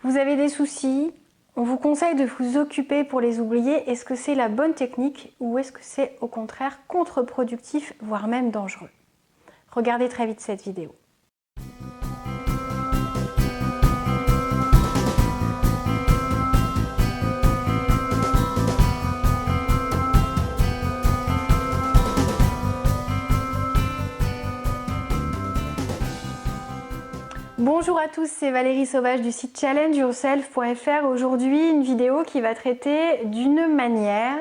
Vous avez des soucis, on vous conseille de vous occuper pour les oublier. Est-ce que c'est la bonne technique ou est-ce que c'est au contraire contre-productif, voire même dangereux? Regardez très vite cette vidéo. Bonjour à tous, c'est Valérie Sauvage du site challengeyourself.fr. Aujourd'hui, une vidéo qui va traiter d'une manière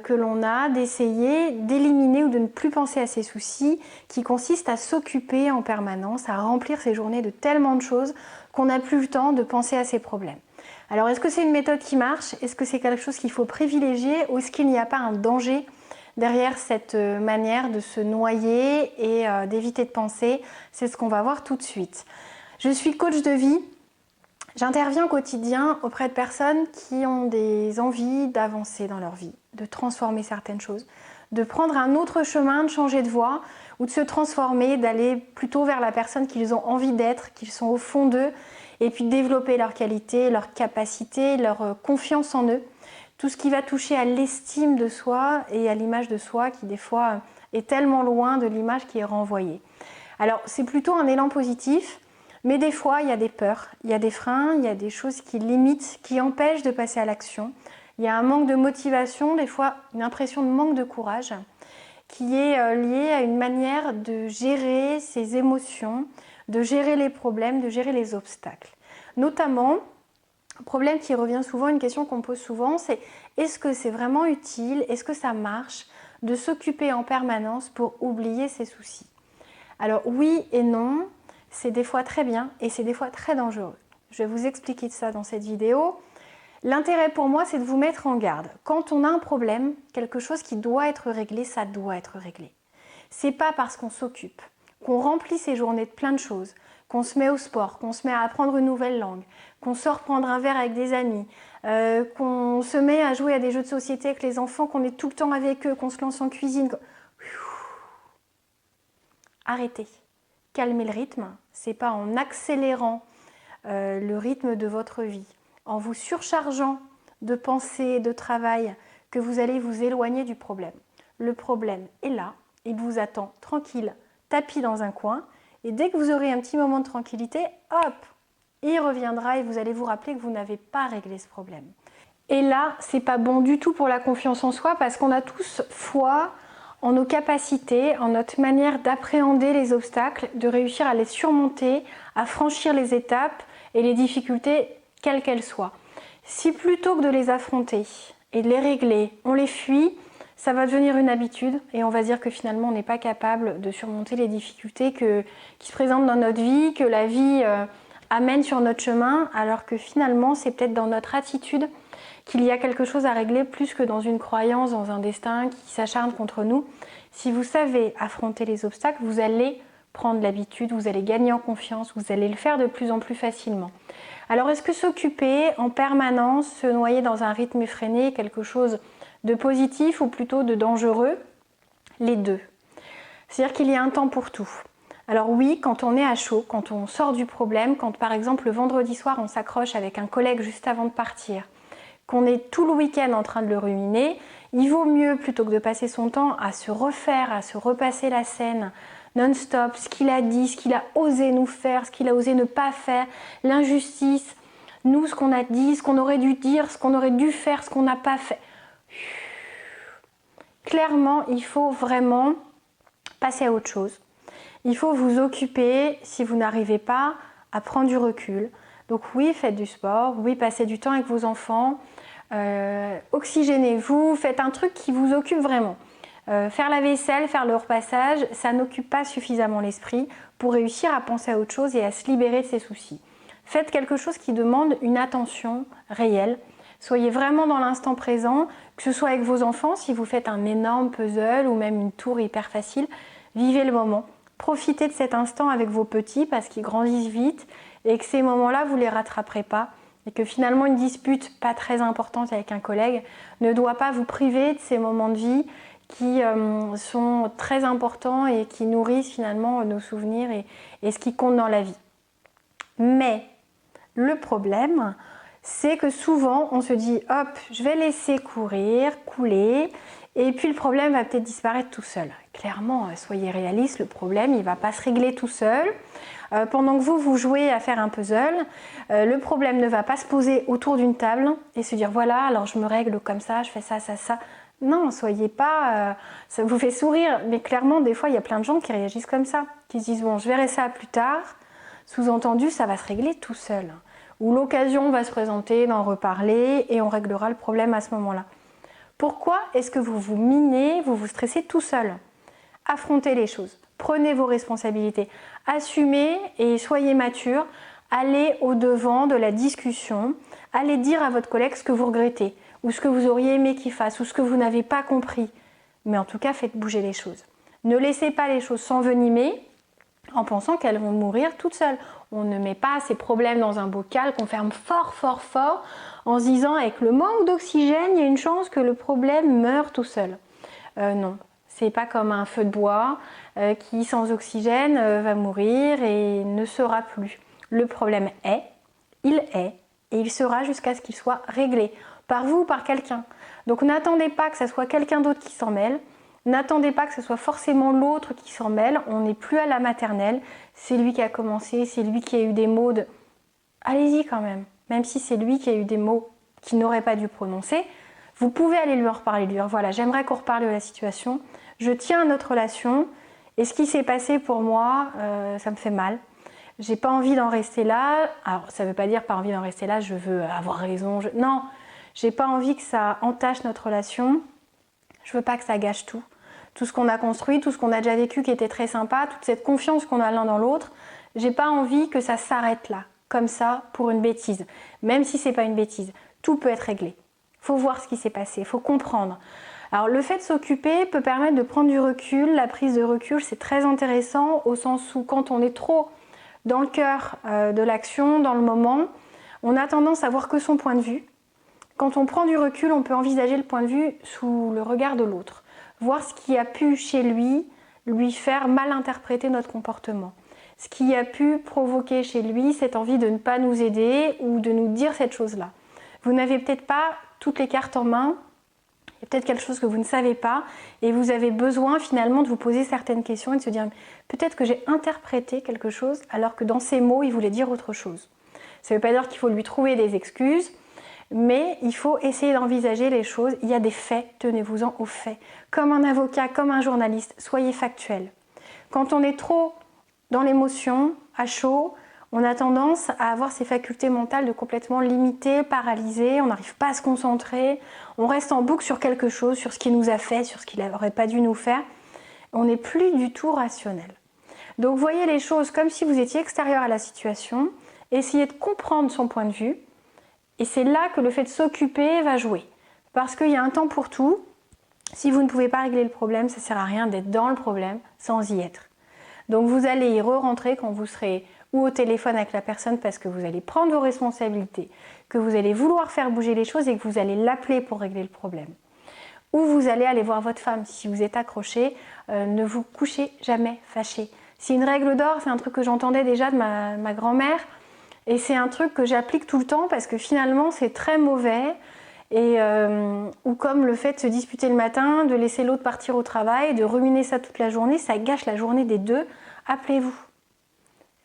que l'on a d'essayer d'éliminer ou de ne plus penser à ses soucis, qui consiste à s'occuper en permanence, à remplir ses journées de tellement de choses qu'on n'a plus le temps de penser à ses problèmes. Alors, est-ce que c'est une méthode qui marche? Est-ce que c'est quelque chose qu'il faut privilégier ou est-ce qu'il n'y a pas un danger derrière cette manière de se noyer et d'éviter de penser? C'est ce qu'on va voir tout de suite. Je suis coach de vie. J'interviens au quotidien auprès de personnes qui ont des envies d'avancer dans leur vie, de transformer certaines choses, de prendre un autre chemin, de changer de voie ou de se transformer, d'aller plutôt vers la personne qu'ils ont envie d'être, qu'ils sont au fond d'eux, et puis de développer leurs qualités, leurs capacités, leur confiance en eux. Tout ce qui va toucher à l'estime de soi et à l'image de soi qui des fois est tellement loin de l'image qui est renvoyée. Alors c'est plutôt un élan positif, mais des fois il y a des peurs, il y a des freins, il y a des choses qui limitent, qui empêchent de passer à l'action. Il y a un manque de motivation, des fois une impression de manque de courage qui est liée à une manière de gérer ses émotions, de gérer les problèmes, de gérer les obstacles. Notamment, un problème qui revient souvent, une question qu'on pose souvent, c'est est-ce que c'est vraiment utile, est-ce que ça marche de s'occuper en permanence pour oublier ses soucis? Alors oui et non, c'est des fois très bien et c'est des fois très dangereux. Je vais vous expliquer ça dans cette vidéo. L'intérêt pour moi, c'est de vous mettre en garde. Quand on a un problème, quelque chose qui doit être réglé, ça doit être réglé. C'est pas parce qu'on s'occupe, qu'on remplit ses journées de plein de choses, qu'on se met au sport, qu'on se met à apprendre une nouvelle langue, qu'on sort prendre un verre avec des amis, qu'on se met à jouer à des jeux de société avec les enfants, qu'on est tout le temps avec eux, qu'on se lance en cuisine. Arrêtez. Calmez le rythme. C'est pas en accélérant le rythme de votre vie, en vous surchargeant de pensées, de travail, que vous allez vous éloigner du problème. Le problème est là, il vous attend tranquille, tapis dans un coin, et dès que vous aurez un petit moment de tranquillité, hop, il reviendra et vous allez vous rappeler que vous n'avez pas réglé ce problème. Et là, c'est pas bon du tout pour la confiance en soi parce qu'on a tous foi en nos capacités, en notre manière d'appréhender les obstacles, de réussir à les surmonter, à franchir les étapes et les difficultés, quelles qu'elles soient. Si plutôt que de les affronter et de les régler, on les fuit, ça va devenir une habitude et on va dire que finalement on n'est pas capable de surmonter les difficultés qui se présentent dans notre vie, que la vie amène sur notre chemin, alors que finalement c'est peut-être dans notre attitude qu'il y a quelque chose à régler plus que dans une croyance, dans un destin qui s'acharne contre nous. Si vous savez affronter les obstacles, vous allez prendre l'habitude, vous allez gagner en confiance, vous allez le faire de plus en plus facilement. Alors est-ce que s'occuper en permanence, se noyer dans un rythme effréné est quelque chose de positif ou plutôt de dangereux? Les deux. C'est-à-dire qu'il y a un temps pour tout. Alors oui, quand on est à chaud, quand on sort du problème, quand par exemple le vendredi soir on s'accroche avec un collègue juste avant de partir, qu'on est tout le week-end en train de le ruminer, il vaut mieux, plutôt que de passer son temps à se refaire, à se repasser la scène non-stop, ce qu'il a dit, ce qu'il a osé nous faire, ce qu'il a osé ne pas faire, l'injustice, nous, ce qu'on a dit, ce qu'on aurait dû dire, ce qu'on aurait dû faire, ce qu'on n'a pas fait. Clairement, il faut vraiment passer à autre chose. Il faut vous occuper, si vous n'arrivez pas, à prendre du recul. Donc oui, faites du sport, oui, passez du temps avec vos enfants, oxygénez-vous, faites un truc qui vous occupe vraiment. Faire la vaisselle, faire le repassage, ça n'occupe pas suffisamment l'esprit pour réussir à penser à autre chose et à se libérer de ses soucis. Faites quelque chose qui demande une attention réelle. Soyez vraiment dans l'instant présent, que ce soit avec vos enfants, si vous faites un énorme puzzle ou même une tour hyper facile, vivez le moment. Profitez de cet instant avec vos petits parce qu'ils grandissent vite et que ces moments-là, vous ne les rattraperez pas. Et que finalement, une dispute pas très importante avec un collègue ne doit pas vous priver de ces moments de vie qui sont très importants et qui nourrissent finalement nos souvenirs et ce qui compte dans la vie. Mais Le problème, c'est que souvent on se dit hop, je vais laisser couler, et puis le problème va peut-être disparaître tout seul. Clairement, soyez réaliste, le problème il ne va pas se régler tout seul. Pendant que vous jouez à faire un puzzle, le problème ne va pas se poser autour d'une table et se dire voilà, alors je me règle comme ça, je fais ça, ça, ça. Non, soyez pas... ça vous fait sourire, mais clairement, des fois, il y a plein de gens qui réagissent comme ça, qui se disent bon, je verrai ça plus tard. Sous-entendu, ça va se régler tout seul. Ou l'occasion va se présenter d'en reparler et on réglera le problème à ce moment-là. Pourquoi est-ce que vous vous minez, vous vous stressez tout seul? Affrontez les choses, prenez vos responsabilités, assumez et soyez mature, allez au-devant de la discussion, allez dire à votre collègue ce que vous regrettez, ou ce que vous auriez aimé qu'il fasse, ou ce que vous n'avez pas compris. Mais en tout cas, faites bouger les choses. Ne laissez pas les choses s'envenimer en pensant qu'elles vont mourir toutes seules. On ne met pas ces problèmes dans un bocal qu'on ferme fort, fort, fort, en se disant avec le manque d'oxygène, il y a une chance que le problème meure tout seul. Non. C'est pas comme un feu de bois qui, sans oxygène, va mourir et ne sera plus. Le problème est, et il sera jusqu'à ce qu'il soit réglé, par vous ou par quelqu'un. Donc n'attendez pas que ce soit quelqu'un d'autre qui s'en mêle, n'attendez pas que ce soit forcément l'autre qui s'en mêle, on n'est plus à la maternelle, c'est lui qui a commencé, c'est lui qui a eu des mots de... Allez-y quand même si c'est lui qui a eu des mots qu'il n'aurait pas dû prononcer, vous pouvez aller lui en reparler, lui dire voilà, j'aimerais qu'on reparle de la situation, je tiens à notre relation et ce qui s'est passé pour moi, ça me fait mal. J'ai pas envie d'en rester là. Alors, ça veut pas dire pas envie d'en rester là, je veux avoir raison. Non, j'ai pas envie que ça entache notre relation. Je veux pas que ça gâche tout. Tout ce qu'on a construit, tout ce qu'on a déjà vécu qui était très sympa, toute cette confiance qu'on a l'un dans l'autre. J'ai pas envie que ça s'arrête là, comme ça, pour une bêtise. Même si c'est pas une bêtise, tout peut être réglé. Faut voir ce qui s'est passé, faut comprendre. Alors le fait de s'occuper peut permettre de prendre du recul. La prise de recul, c'est très intéressant au sens où quand on est trop dans le cœur de l'action, dans le moment, on a tendance à voir que son point de vue. Quand on prend du recul, on peut envisager le point de vue sous le regard de l'autre, voir ce qui a pu chez lui faire mal interpréter notre comportement, ce qui a pu provoquer chez lui cette envie de ne pas nous aider ou de nous dire cette chose-là. Vous n'avez peut-être pas toutes les cartes en main, il y a peut-être quelque chose que vous ne savez pas et vous avez besoin finalement de vous poser certaines questions et de se dire peut-être que j'ai interprété quelque chose alors que dans ces mots il voulait dire autre chose. Ça ne veut pas dire qu'il faut lui trouver des excuses, mais il faut essayer d'envisager les choses. Il y a des faits, tenez-vous-en aux faits. Comme un avocat, comme un journaliste, soyez factuel. Quand on est trop dans l'émotion, à chaud, on a tendance à avoir ses facultés mentales de complètement limitées, paralysées, on n'arrive pas à se concentrer, on reste en boucle sur quelque chose, sur ce qu'il nous a fait, sur ce qu'il n'aurait pas dû nous faire. On n'est plus du tout rationnel. Donc voyez les choses comme si vous étiez extérieur à la situation, essayez de comprendre son point de vue, et c'est là que le fait de s'occuper va jouer. Parce qu'il y a un temps pour tout, si vous ne pouvez pas régler le problème, ça ne sert à rien d'être dans le problème sans y être. Donc vous allez y re-rentrer quand vous serez ou au téléphone avec la personne parce que vous allez prendre vos responsabilités, que vous allez vouloir faire bouger les choses et que vous allez l'appeler pour régler le problème. Ou vous allez aller voir votre femme si vous êtes accroché, ne vous couchez jamais fâché. C'est une règle d'or, c'est un truc que j'entendais déjà de ma grand-mère et c'est un truc que j'applique tout le temps parce que finalement c'est très mauvais. Ou comme le fait de se disputer le matin, de laisser l'autre partir au travail, de ruminer ça toute la journée, ça gâche la journée des deux. Appelez-vous,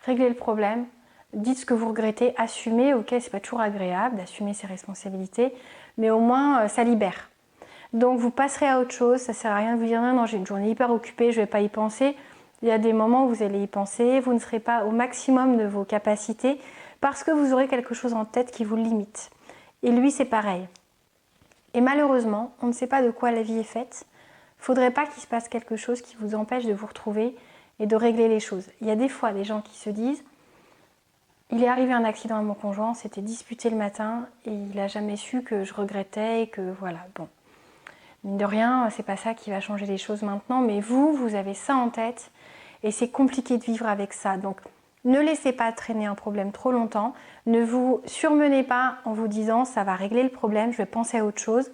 réglez le problème, dites ce que vous regrettez, assumez, ok, c'est pas toujours agréable d'assumer ses responsabilités, mais au moins ça libère. Donc vous passerez à autre chose, ça sert à rien de vous dire non, j'ai une journée hyper occupée, je vais pas y penser. Il y a des moments où vous allez y penser, vous ne serez pas au maximum de vos capacités parce que vous aurez quelque chose en tête qui vous limite. Et lui, c'est pareil. Et malheureusement, on ne sait pas de quoi la vie est faite. Il ne faudrait pas qu'il se passe quelque chose qui vous empêche de vous retrouver et de régler les choses. Il y a des fois des gens qui se disent « Il est arrivé un accident à mon conjoint, on s'était disputé le matin et il n'a jamais su que je regrettais et que voilà, bon. » Mine de rien, c'est pas ça qui va changer les choses maintenant, mais vous avez ça en tête et c'est compliqué de vivre avec ça. Donc, ne laissez pas traîner un problème trop longtemps. Ne vous surmenez pas en vous disant « ça va régler le problème, je vais penser à autre chose ».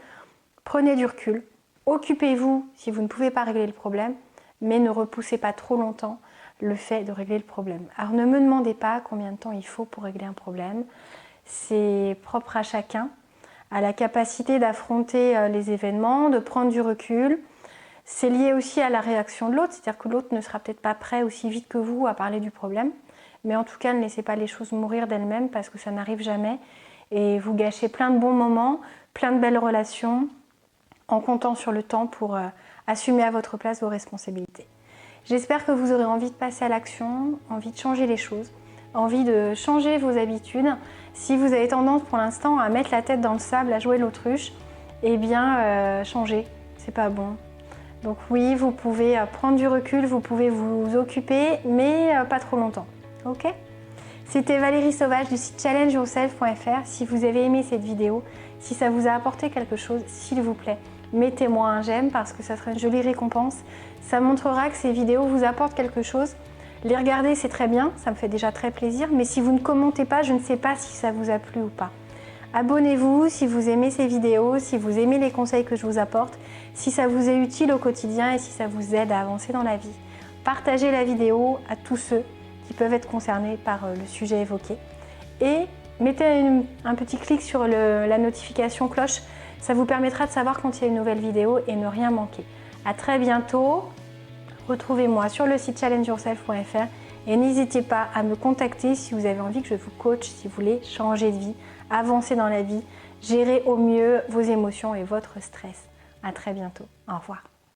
Prenez du recul. Occupez-vous si vous ne pouvez pas régler le problème, mais ne repoussez pas trop longtemps le fait de régler le problème. Alors ne me demandez pas combien de temps il faut pour régler un problème, c'est propre à chacun, à la capacité d'affronter les événements, de prendre du recul. C'est lié aussi à la réaction de l'autre, c'est-à-dire que l'autre ne sera peut-être pas prêt aussi vite que vous à parler du problème, mais en tout cas ne laissez pas les choses mourir d'elles-mêmes parce que ça n'arrive jamais et vous gâchez plein de bons moments, plein de belles relations en comptant sur le temps pour assumer à votre place vos responsabilités. J'espère que vous aurez envie de passer à l'action, envie de changer les choses, envie de changer vos habitudes. Si vous avez tendance pour l'instant à mettre la tête dans le sable, à jouer l'autruche, eh bien changez, c'est pas bon. Donc oui, vous pouvez prendre du recul, vous pouvez vous occuper, mais pas trop longtemps. Ok ? C'était Valérie Sauvage du site challengeyourself.fr. Si vous avez aimé cette vidéo, si ça vous a apporté quelque chose, s'il vous plaît, mettez-moi un j'aime parce que ça sera une jolie récompense. Ça montrera que ces vidéos vous apportent quelque chose. Les regarder, c'est très bien, ça me fait déjà très plaisir, mais si vous ne commentez pas, je ne sais pas si ça vous a plu ou pas. Abonnez-vous si vous aimez ces vidéos, si vous aimez les conseils que je vous apporte, si ça vous est utile au quotidien et si ça vous aide à avancer dans la vie. Partagez la vidéo à tous ceux qui peuvent être concernés par le sujet évoqué. Et mettez un petit clic sur la notification cloche, ça vous permettra de savoir quand il y a une nouvelle vidéo et ne rien manquer. À très bientôt, retrouvez-moi sur le site challengeyourself.fr et n'hésitez pas à me contacter si vous avez envie que je vous coach, si vous voulez changer de vie, avancer dans la vie, gérer au mieux vos émotions et votre stress. À très bientôt. Au revoir.